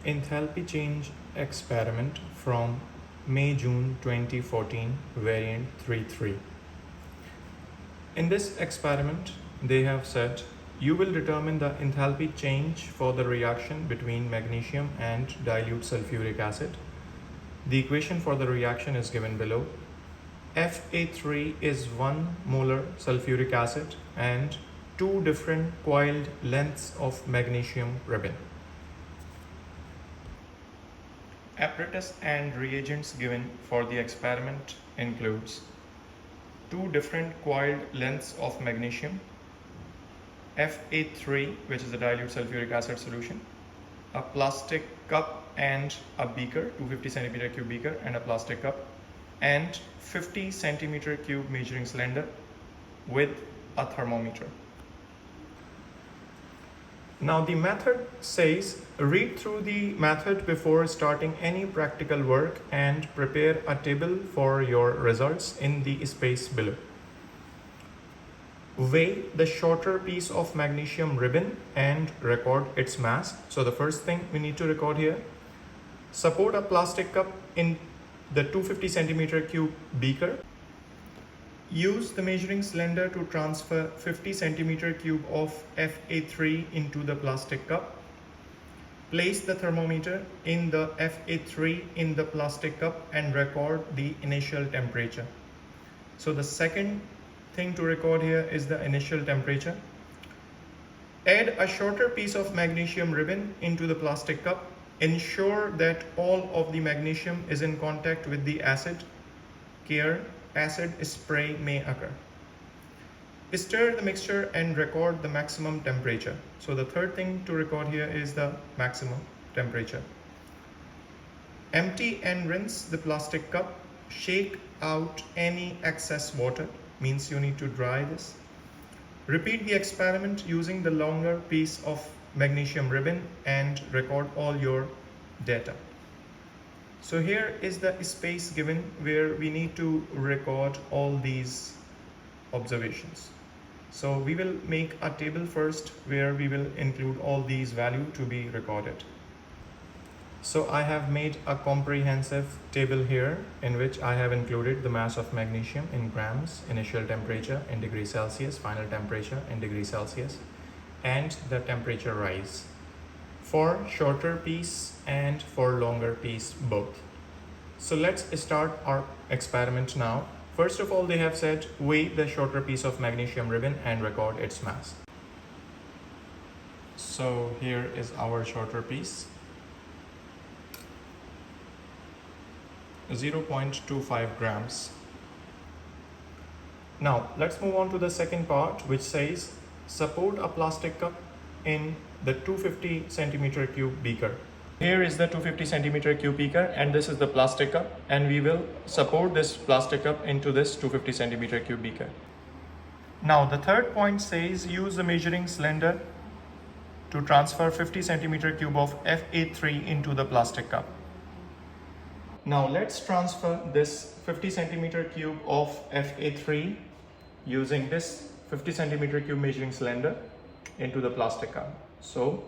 Enthalpy change experiment from May-June 2014, variant 3.3. In this experiment, they have said you will determine the enthalpy change for the reaction between magnesium and dilute sulfuric acid. The equation for the reaction is given below. Fa3 is 1 molar sulfuric acid and 2 different coiled lengths of magnesium ribbon. Apparatus and reagents given for the experiment includes 2 different coiled lengths of magnesium, Fa3, which is a dilute sulfuric acid solution, a plastic cup and a beaker, 250 centimeter cube beaker and a plastic cup, and 50 centimeter cube measuring cylinder with a thermometer. Now the method says read through the method before starting any practical work and prepare a table for your results in the space below. Weigh the shorter piece of magnesium ribbon and record its mass. So the first thing we need to record here, support a plastic cup in the 250 centimeter cube beaker. Use the measuring cylinder to transfer 50 centimeter cube of Fa3 into the plastic cup. Place the thermometer in the Fa3 in the plastic cup and record the initial temperature. So the second thing to record here is the initial temperature. Add a shorter piece of magnesium ribbon into the plastic cup. Ensure that all of the magnesium is in contact with the acid. Care, acid spray may occur. Stir the mixture and record the maximum temperature. So the third thing to record here is the maximum temperature. Empty and rinse the plastic cup. Shake out any excess water, means you need to dry this. Repeat the experiment using the longer piece of magnesium ribbon and record all your data. So here is the space given where we need to record all these observations. So we will make a table first where we will include all these values to be recorded. So I have made a comprehensive table here in which I have included the mass of magnesium in grams, initial temperature in degrees Celsius, final temperature in degrees Celsius, and the temperature rise for shorter piece and for longer piece both. So let's start our experiment now. First of all, they have said weigh the shorter piece of magnesium ribbon and record its mass. So here is our shorter piece, 0.25 grams. Now let's move on to the second part, which says support a plastic cup in the 250 centimeter cube beaker. Here is the 250 centimeter cube beaker and this is the plastic cup, and we will support this plastic cup into this 250 centimeter cube beaker. Now the third point says use the measuring cylinder to transfer 50 centimeter cube of Fa3 into the plastic cup. Now let's transfer this 50 centimeter cube of Fa3 using this 50 centimeter cube measuring cylinder into the plastic cup. So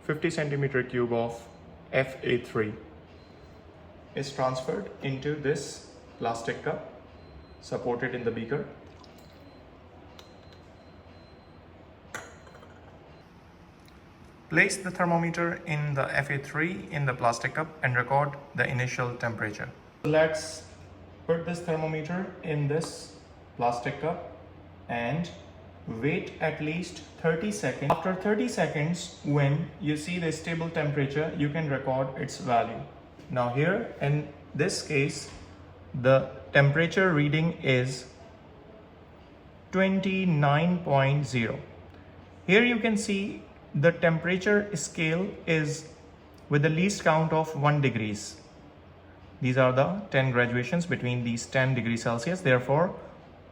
.50 centimeter cube of Fa3 is transferred into this plastic cup supported in the beaker. Place the thermometer in the Fa3 in the plastic cup and record the initial temperature. Let's put this thermometer in this plastic cup and wait at least 30 seconds. After 30 seconds, when you see the stable temperature, you can record its value. Now here in this case, the temperature reading is 29.0. Here you can see the temperature scale is with the least count of 1 degrees. These are the 10 graduations between these 10 degrees Celsius. Therefore,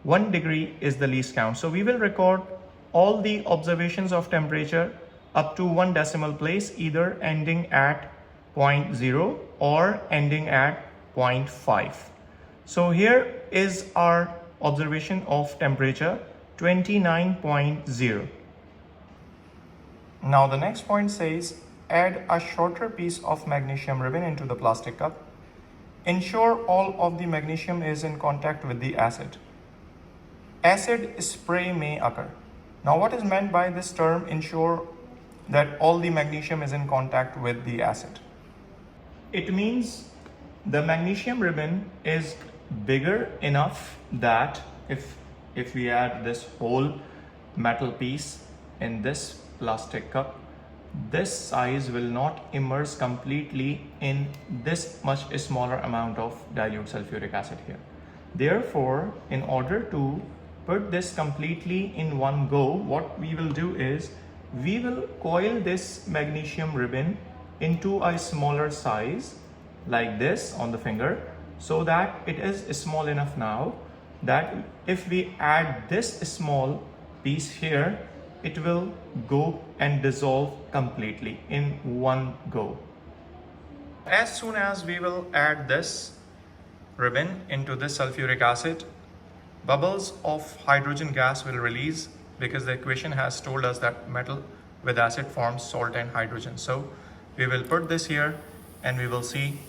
1 degree is the least count. So we will record all the observations of temperature up to 1 decimal place, either ending at 0.0 or ending at 0.5. So here is our observation of temperature 29.0. Now the next point says add a shorter piece of magnesium ribbon into the plastic cup. Ensure all of the magnesium is in contact with the acid. Acid spray may occur. Now what is meant by this term, ensure that all the magnesium is in contact with the acid? It means the magnesium ribbon is bigger enough that if we add this whole metal piece in this plastic cup, this size will not immerse completely in this much smaller amount of dilute sulfuric acid here. Therefore, in order to put this completely in one go, what we will do is we will coil this magnesium ribbon into a smaller size like this on the finger, so that it is small enough now that if we add this small piece here, it will go and dissolve completely in one go. As soon as we will add this ribbon into this sulfuric acid, bubbles of hydrogen gas will release, because the equation has told us that metal with acid forms salt and hydrogen. So we will put this here and we will see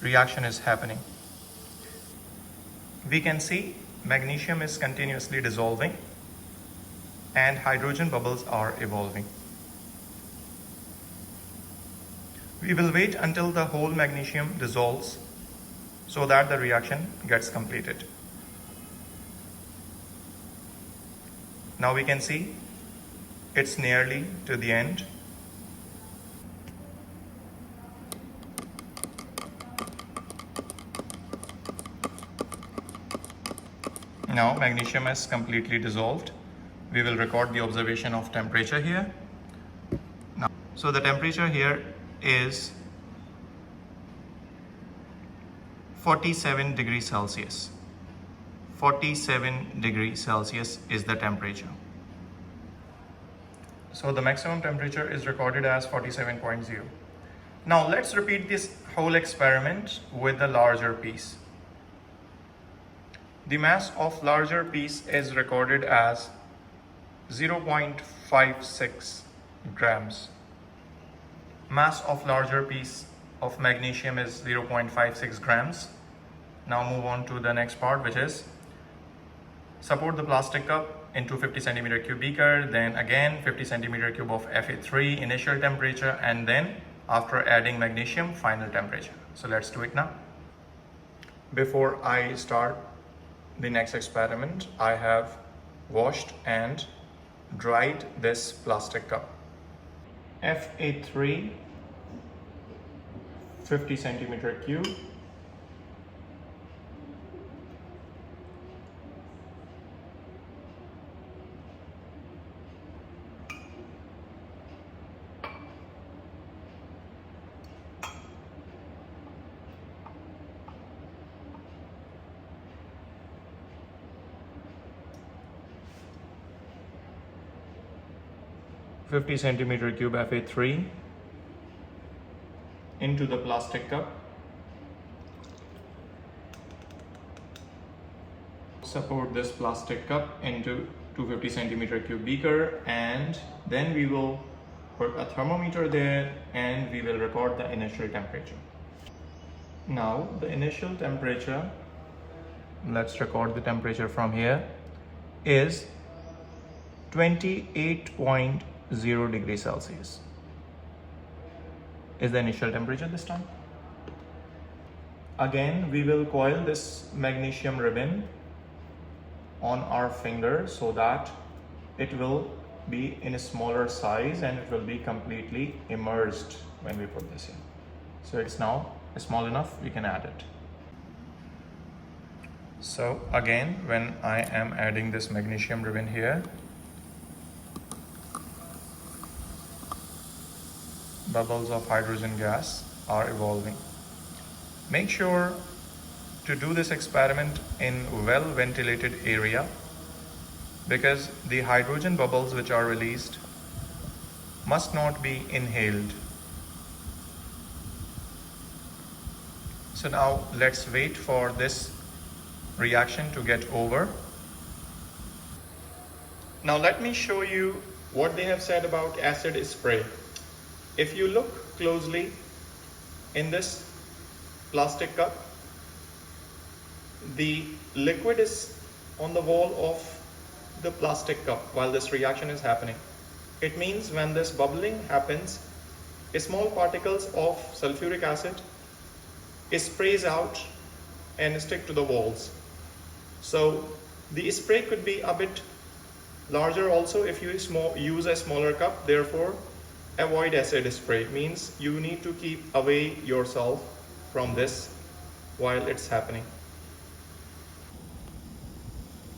reaction is happening. We can see magnesium is continuously dissolving and hydrogen bubbles are evolving. We will wait until the whole magnesium dissolves so that the reaction gets completed. Now we can see it's nearly to the end. Now magnesium is completely dissolved. We will record the observation of temperature here. Now, so the temperature here is 47 degrees Celsius. 47 degrees Celsius is the temperature. So the maximum temperature is recorded as 47.0. Now let's repeat this whole experiment with the larger piece. The mass of larger piece is recorded as 0.56 grams. Mass of larger piece of magnesium is 0.56 grams. Now move on to the next part, which is support the plastic cup into 50 centimeter cube beaker, then again 50 centimeter cube of Fa3 initial temperature, and then after adding magnesium final temperature. So let's do it now. Before I start the next experiment, I have washed and dried this plastic cup. Fa3 50 centimeter cube, .50 centimeter cube Fa3 into the plastic cup. Support this plastic cup into 250 centimeter cube beaker, and then we will put a thermometer there and we will record the initial temperature. Now the initial temperature, let's record the temperature from here, is 28.0 degrees Celsius. Is the initial temperature this time. Again, we will coil this magnesium ribbon on our finger so that it will be in a smaller size and it will be completely immersed when we put this in. So it's now small enough, we can add it. So again, when I am adding this magnesium ribbon here, bubbles of hydrogen gas are evolving. Make sure to do this experiment in well ventilated area, because the hydrogen bubbles which are released must not be inhaled. So now let's wait for this reaction to get over. Now let me show you what they have said about acid spray. If you look closely in this plastic cup, the liquid is on the wall of the plastic cup while this reaction is happening. It means when this bubbling happens, small particles of sulfuric acid sprays out and stick to the walls. So the spray could be a bit larger also if you use a smaller cup. Therefore, avoid acid spray. Means you need to keep away yourself from this while it's happening.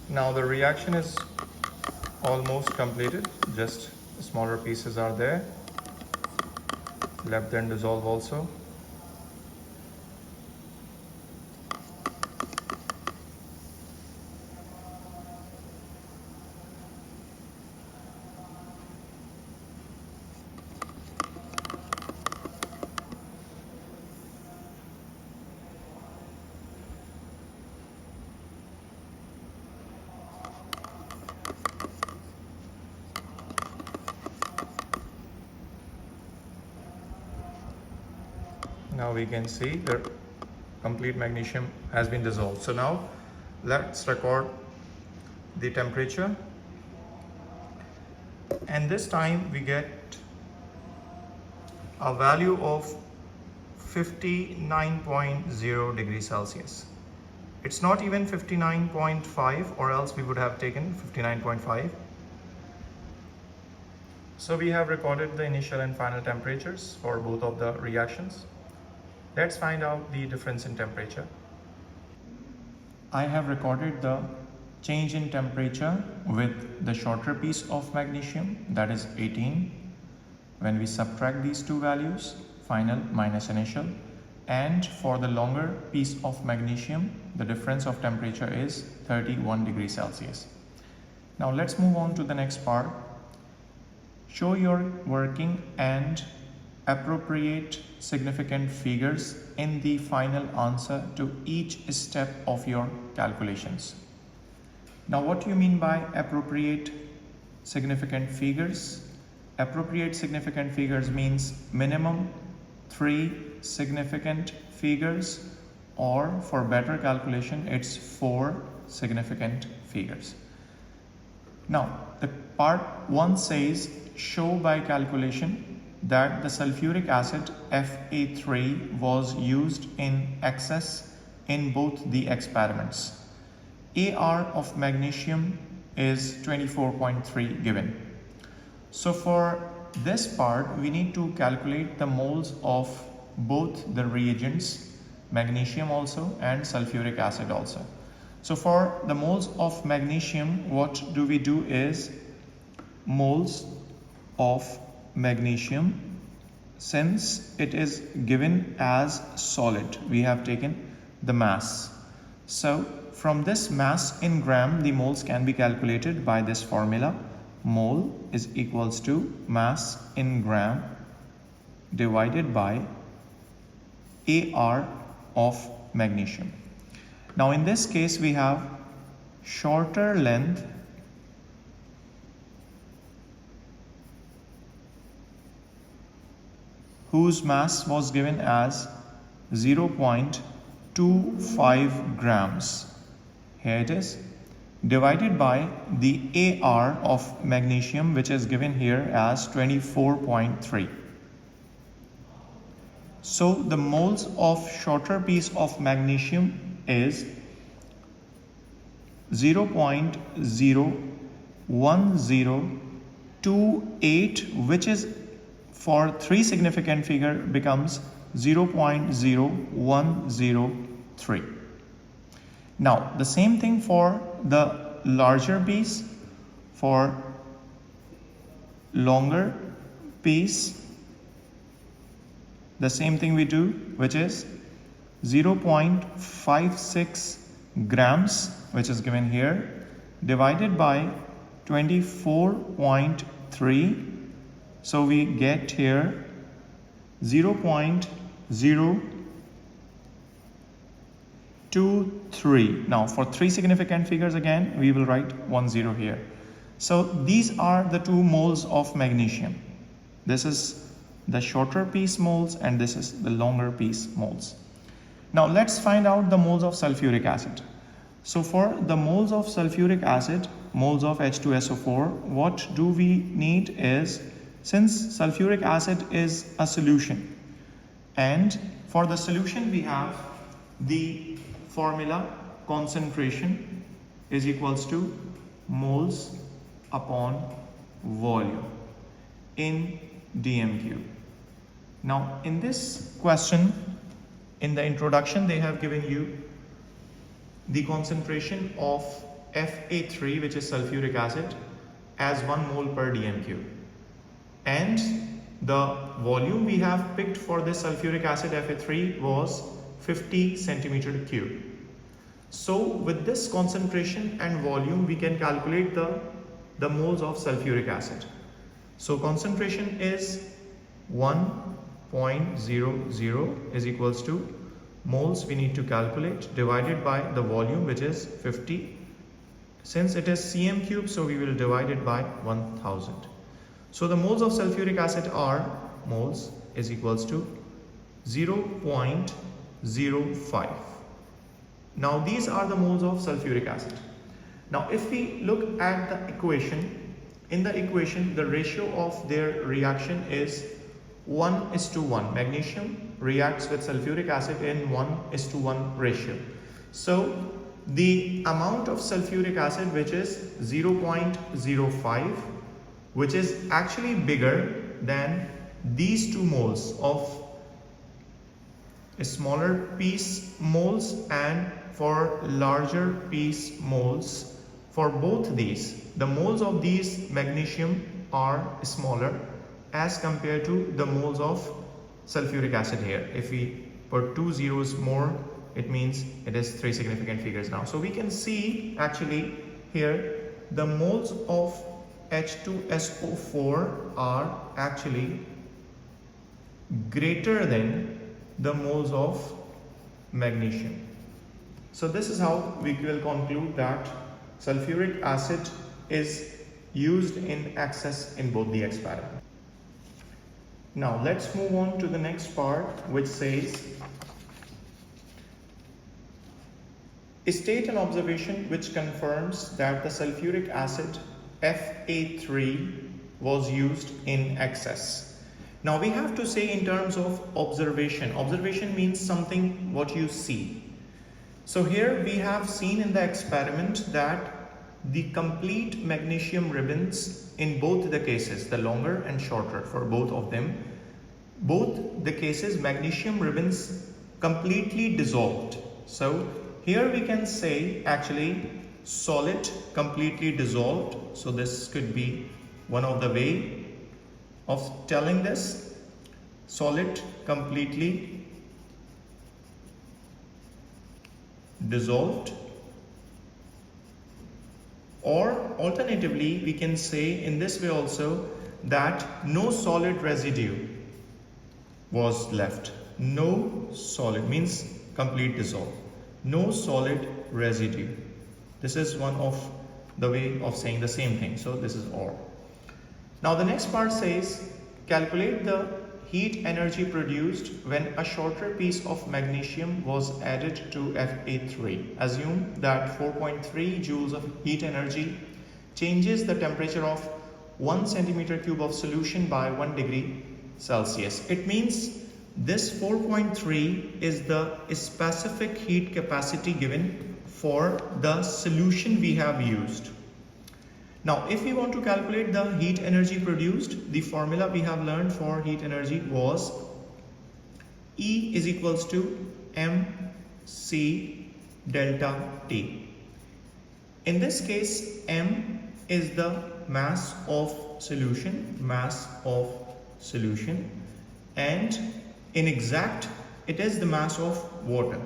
Now the reaction is almost completed. Just smaller pieces are there. Let them dissolve also. Now we can see the complete magnesium has been dissolved. So now let's record the temperature, and this time we get a value of 59.0 degrees Celsius. It's not even 59.5, or else we would have taken 59.5. So we have recorded the initial and final temperatures for both of the reactions. Let's find out the difference in temperature. I have recorded the change in temperature with the shorter piece of magnesium, that is 18. When we subtract these two values, final minus initial, and for the longer piece of magnesium, the difference of temperature is 31 degrees Celsius. Now let's move on to the next part. Show your working and appropriate significant figures in the final answer to each step of your calculations. Now, what do you mean by appropriate significant figures? Appropriate significant figures means minimum 3 significant figures, or for better calculation, it's 4 significant figures. Now, the part 1 says show by calculation that the sulfuric acid Fa3 was used in excess in both the experiments. AR of magnesium is 24.3 given. So for this part, we need to calculate the moles of both the reagents, magnesium also and sulfuric acid also. So for the moles of magnesium, what do we do is moles of magnesium, since it is given as solid, we have taken the mass. So from this mass in gram, the moles can be calculated by this formula. Mole is equals to mass in gram divided by AR of magnesium. Now in this case, we have shorter length whose mass was given as 0.25 grams. Here it is, divided by the AR of magnesium, which is given here as 24.3. So the moles of shorter piece of magnesium is 0.01028, which is for 3 significant figure becomes 0.0103. Now the same thing for the larger piece. For longer piece, the same thing we do, which is 0.56 grams, which is given here, divided by 24.3. So we get here 0.023. Now for three significant figures again, we will write 10 here. So these are the 2 moles of magnesium. This is the shorter piece moles and this is the longer piece moles. Now let's find out the moles of sulfuric acid. So for the moles of sulfuric acid, moles of H2SO4, what do we need is, since sulfuric acid is a solution, and for the solution we have the formula concentration is equals to moles upon volume in dm³. Now in this question, in the introduction, they have given you the concentration of Fa3, which is sulfuric acid, as 1 mole per dm³. And the volume we have picked for this sulfuric acid Fa3 was 50 centimeter cube. So with this concentration and volume, we can calculate the moles of sulfuric acid. So concentration is 1.00 is equals to moles we need to calculate divided by the volume, which is 50. Since it is cm cube, so we will divide it by 1000. So the moles of sulfuric acid are, moles is equals to 0.05. Now these are the moles of sulfuric acid. Now if we look at the equation, in the equation the ratio of their reaction is 1:1. Magnesium reacts with sulfuric acid in 1:1 ratio. So the amount of sulfuric acid, which is 0.05, which is actually bigger than these 2 moles of smaller piece moles, and for larger piece moles, for both these, the moles of these magnesium are smaller as compared to the moles of sulfuric acid here. If we put 2 zeros more, it means it is 3 significant figures now. So we can see actually here the moles of H2SO4 are actually greater than the moles of magnesium. So this is how we will conclude that sulfuric acid is used in excess in both the experiment. Now let's move on to the next part, which says, state an observation which confirms that the sulfuric acid Fa3 was used in excess. Now we have to say in terms of observation. Observation means something what you see. So here we have seen in the experiment that the complete magnesium ribbons in both the cases, the longer and shorter, for both of them, both the cases magnesium ribbons completely dissolved. So here we can say actually solid completely dissolved. So this could be one of the way of telling this, solid completely dissolved. Or alternatively, we can say in this way also that no solid residue was left. No solid means complete dissolve. No solid residue. This is one of the way of saying the same thing. So this is or. Now the next part says calculate the heat energy produced when a shorter piece of magnesium was added to Fa3. Assume that 4.3 joules of heat energy changes the temperature of 1 centimeter cube of solution by 1 degree Celsius. It means this 4.3 is the specific heat capacity given for the solution we have used. Now, if we want to calculate the heat energy produced, the formula we have learned for heat energy was E is equals to mc delta T. In this case, m is the mass of solution, and in exact it is the mass of water.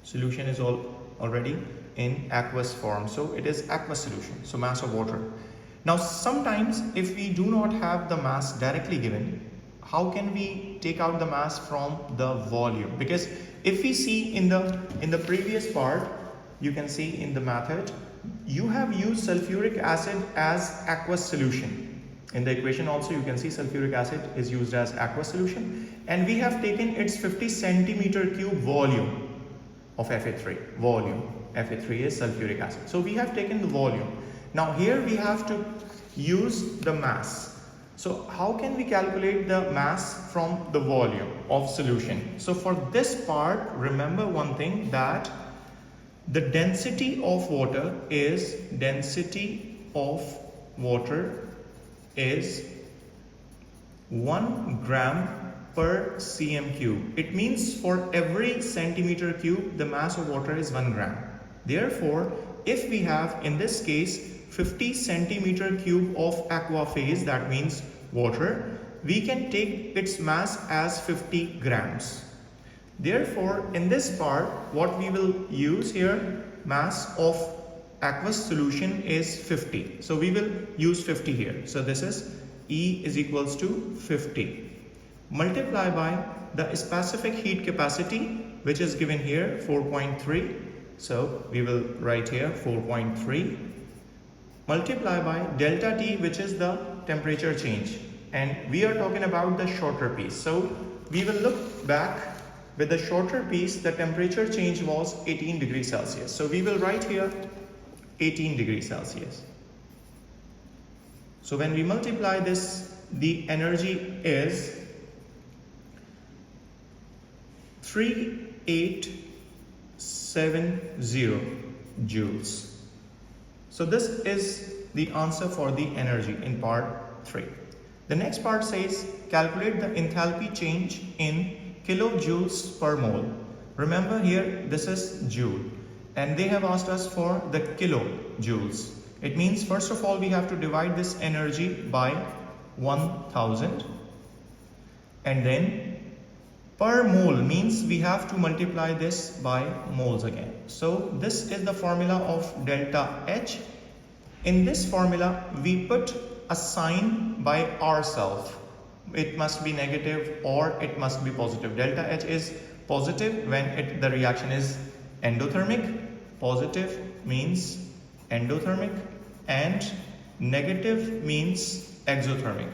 Solution is already in aqueous form, so it is aqueous solution, so mass of water. Now sometimes if we do not have the mass directly given, how can we take out the mass from the volume? Because if we see in the previous part, you can see in the method, you have used sulfuric acid as aqueous solution. In the equation also you can see sulfuric acid is used as aqueous solution, and we have taken its 50 centimeter cube volume of Fa3. Volume, Fa3 is sulfuric acid. So we have taken the volume. Now here we have to use the mass. So how can we calculate the mass from the volume of solution? So for this part, remember one thing, that the density of water is 1 gram per cm cube. It means for every centimeter cube, the mass of water is 1 gram. Therefore, if we have in this case 50 centimeter cube of aqua phase, that means water, we can take its mass as 50 grams. Therefore, in this part, what we will use here, mass of aqueous solution is 50. So we will use 50 here. So this is E is equals to 50. Multiply by the specific heat capacity, which is given here, 4.3. So we will write here 4.3. Multiply by delta T, which is the temperature change. And we are talking about the shorter piece. So we will look back. With the shorter piece, the temperature change was 18 degrees Celsius. So we will write here 18 degrees Celsius. So when we multiply this, the energy is 3870 joules. So this is the answer for the energy in part 3. The next part says calculate the enthalpy change in kilojoules per mole. Remember here this is joule, and they have asked us for the kilojoules. It means first of all we have to divide this energy by 1000, and then per mole means we have to multiply this by moles again. So this is the formula of delta H. In this formula we put a sign by ourselves. It must be negative or it must be positive. Delta H is positive when the reaction is endothermic. Positive means endothermic and negative means exothermic.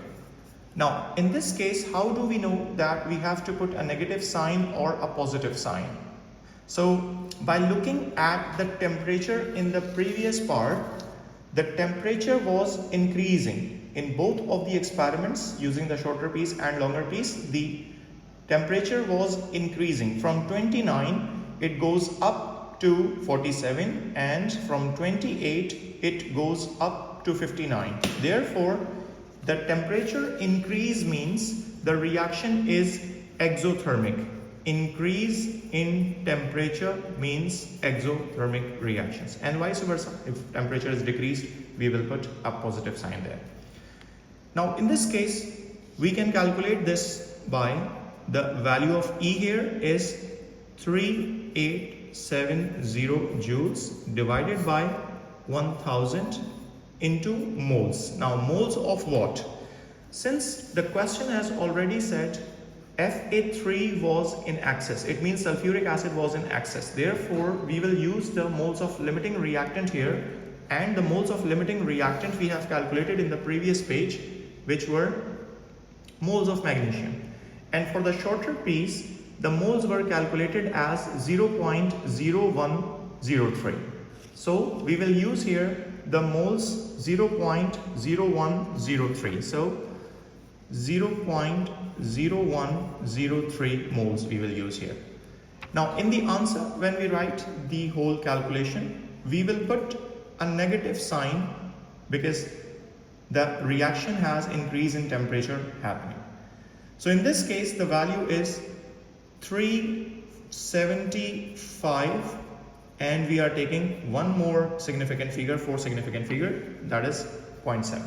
Now in this case, how do we know that we have to put a negative sign or a positive sign? So by looking at the temperature in the previous part, the temperature was increasing. In both of the experiments using the shorter piece and longer piece, the temperature was increasing. From 29 it goes up to 47, and from 28 it goes up to 59. Therefore, the temperature increase means the reaction is exothermic. Increase in temperature means exothermic reactions, and vice versa. If temperature is decreased, we will put a positive sign there. Now in this case, we can calculate this by the value of E here is 3870 joules divided by 1000 into moles. Now moles of what? Since the question has already said Fa3 was in excess, it means sulfuric acid was in excess. Therefore, we will use the moles of limiting reactant here, and the moles of limiting reactant we have calculated in the previous page, which were moles of magnesium. And for the shorter piece, the moles were calculated as 0.0103. So we will use here the moles 0.0103. So 0.0103 moles we will use here. Now in the answer, when we write the whole calculation, we will put a negative sign because the reaction has increase in temperature happening. So in this case, the value is 375, and we are taking one more significant figure, 4 significant figure, that is 0.7.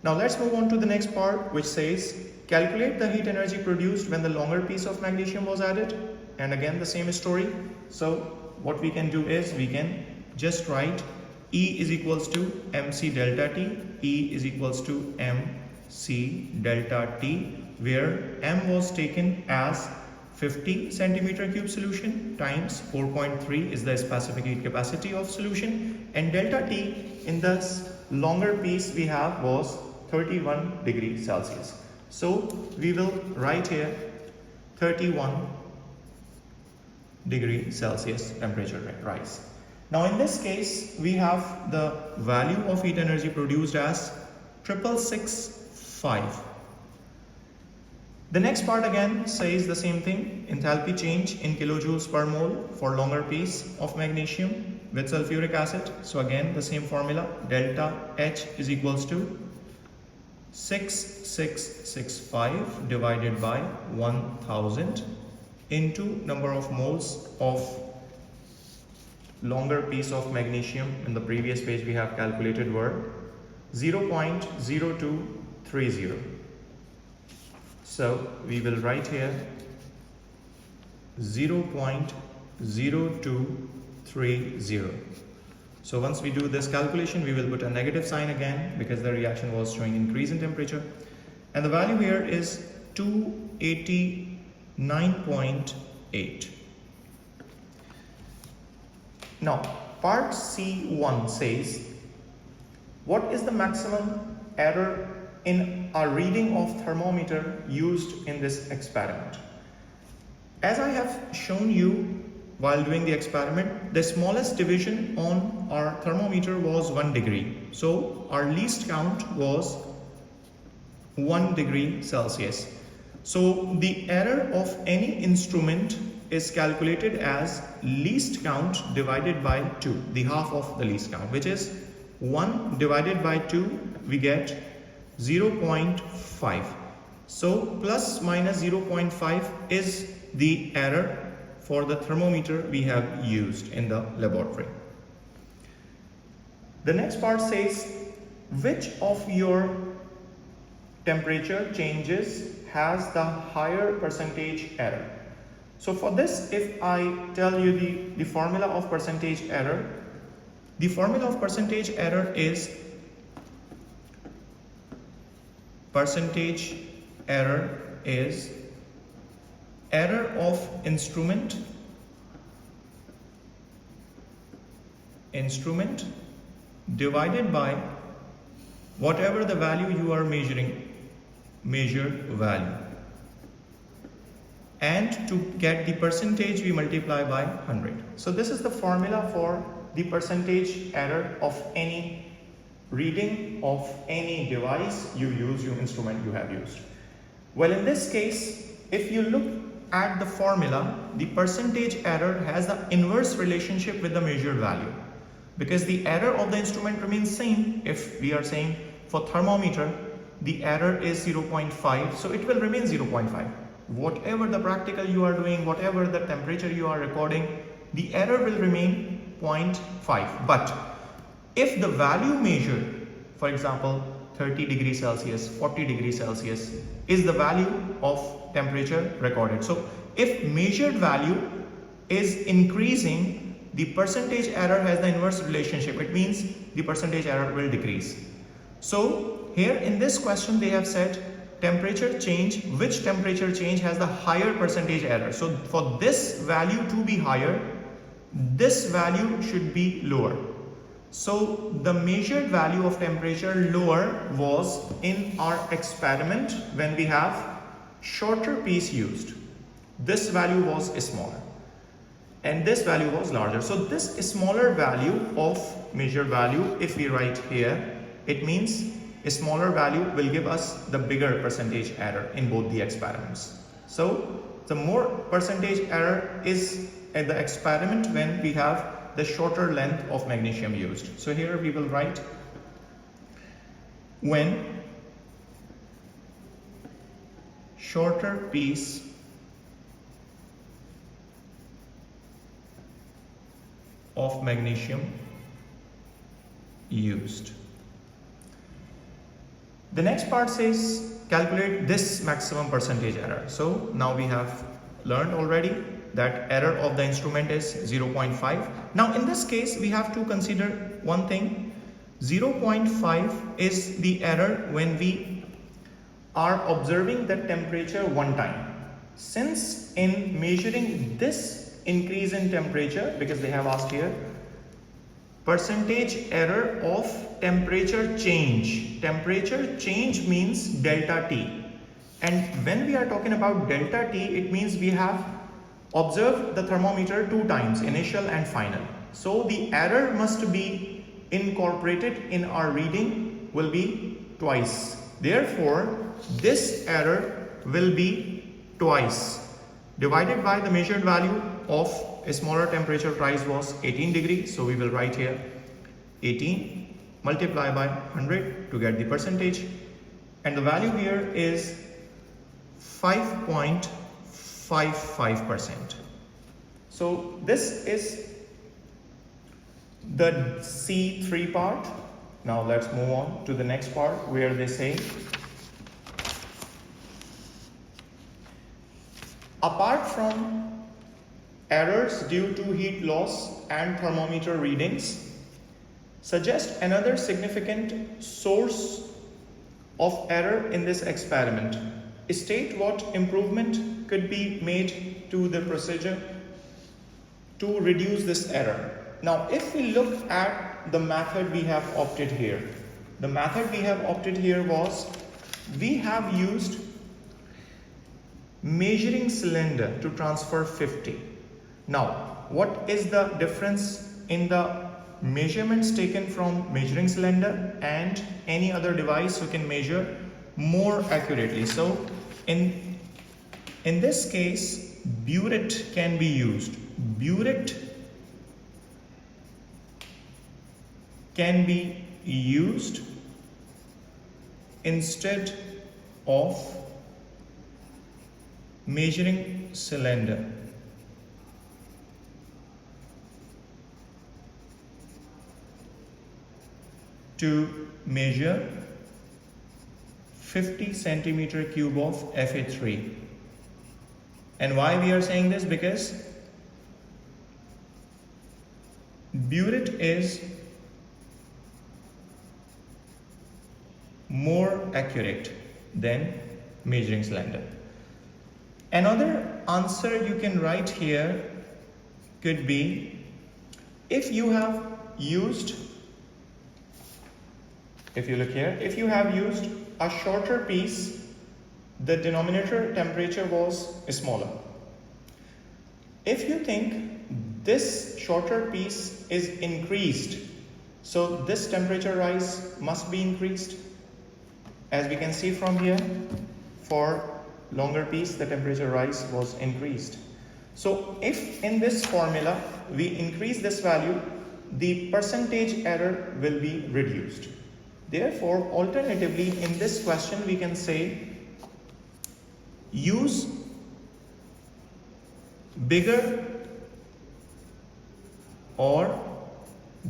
Now let's move on to the next part, which says calculate the heat energy produced when the longer piece of magnesium was added. And again the same story. So what we can do is we can just write E is equals to mc delta T, E is equals to mc delta T, where m was taken as 50 centimeter cube solution times 4.3 is the specific heat capacity of solution, and delta T in this longer piece we have was 31 degrees Celsius. So we will write here 31 degree Celsius temperature rise. Now in this case we have the value of heat energy produced as 6665. The next part again says the same thing, enthalpy change in kilojoules per mole for longer piece of magnesium with sulfuric acid. So again the same formula, delta H is equals to 6665 divided by 1000 into number of moles of longer piece of magnesium. In the previous page we have calculated were 0.0230. So we will write here 0.0230. So once we do this calculation, we will put a negative sign again because the reaction was showing increase in temperature. And the value here is 289.8. Now, part C1 says, what is the maximum error in a reading of thermometer used in this experiment? As I have shown you while doing the experiment, the smallest division on our thermometer was 1 degree. So our least count was 1 degree Celsius. So the error of any instrument is calculated as least count divided by 2, the half of the least count, which is 1 divided by 2, we get 0.5. So plus minus 0.5 is the error for the thermometer we have used in the laboratory. The next part says, which of your temperature changes has the higher percentage error? So for this, if I tell you the formula of percentage error, the formula of percentage error is error of instrument divided by whatever the value you are measured value, and to get the percentage we multiply by 100. So this is the formula for the percentage error of any reading of any device you use, your instrument you have used. Well, in this case, if you look at the formula, the percentage error has the inverse relationship with the measured value, because the error of the instrument remains same. If we are saying for thermometer the error is 0.5, so it will remain 0.5. Whatever the practical you are doing, whatever the temperature you are recording, the error will remain 0.5. But if the value measured, for example 30 degrees Celsius, 40 degrees Celsius is the value of temperature recorded. So if measured value is increasing, the percentage error has the inverse relationship. It means the percentage error will decrease. So here in this question they have said temperature change, which temperature change has the higher percentage error. So for this value to be higher, this value should be lower. So the measured value of temperature lower was in our experiment when we have shorter piece used. This value was smaller and this value was larger. So this smaller value of measured value, if we write here, it means a smaller value will give us the bigger percentage error in both the experiments. So the more percentage error is at the experiment when we have the shorter length of magnesium used. So here we will write when shorter piece of magnesium used. The next part says calculate this maximum percentage error. So now we have learned already that error of the instrument is 0.5. Now in this case we have to consider one thing. 0.5 is the error when we are observing the temperature one time. Since in measuring this increase in temperature, because they have asked here, percentage error of temperature change. Temperature change means delta T. And when we are talking about delta T, it means we have observed the thermometer 2 times, initial and final. So the error must be incorporated in our reading will be twice. Therefore, this error will be twice divided by the measured value of a smaller temperature rise was 18 degrees. So we will write here 18 multiply by 100 to get the percentage, and the value here is 5.55%. So this is the C3 part. Now let's move on to the next part where they say, apart from errors due to heat loss and thermometer readings, suggest another significant source of error in this experiment. State what improvement could be made to the procedure to reduce this error. Now, if we look at the method we have opted here, the method we have opted here was we have used measuring cylinder to transfer 50. Now, what is the difference in the measurements taken from measuring cylinder and any other device who can measure more accurately? So in this case, burette can be used. Burette can be used instead of measuring cylinder. To measure 50 centimeter cube of Fa3. And why we are saying this? Because burette is more accurate than measuring cylinder. Another answer you can write here could be, if you have used, if you look here, if you have used a shorter piece, the denominator temperature was smaller. If you think this shorter piece is increased, so this temperature rise must be increased. As we can see from here, for longer piece the temperature rise was increased. So if in this formula we increase this value, the percentage error will be reduced. Therefore, alternatively in this question we can say use bigger or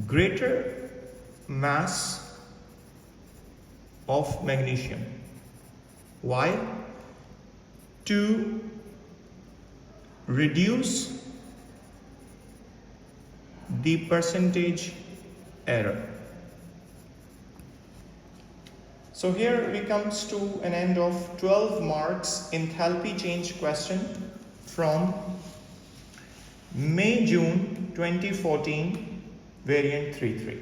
greater mass of magnesium. Why? To reduce the percentage error. So here we comes to an end of 12 marks enthalpy change question from May-June 2014 variant 3.3.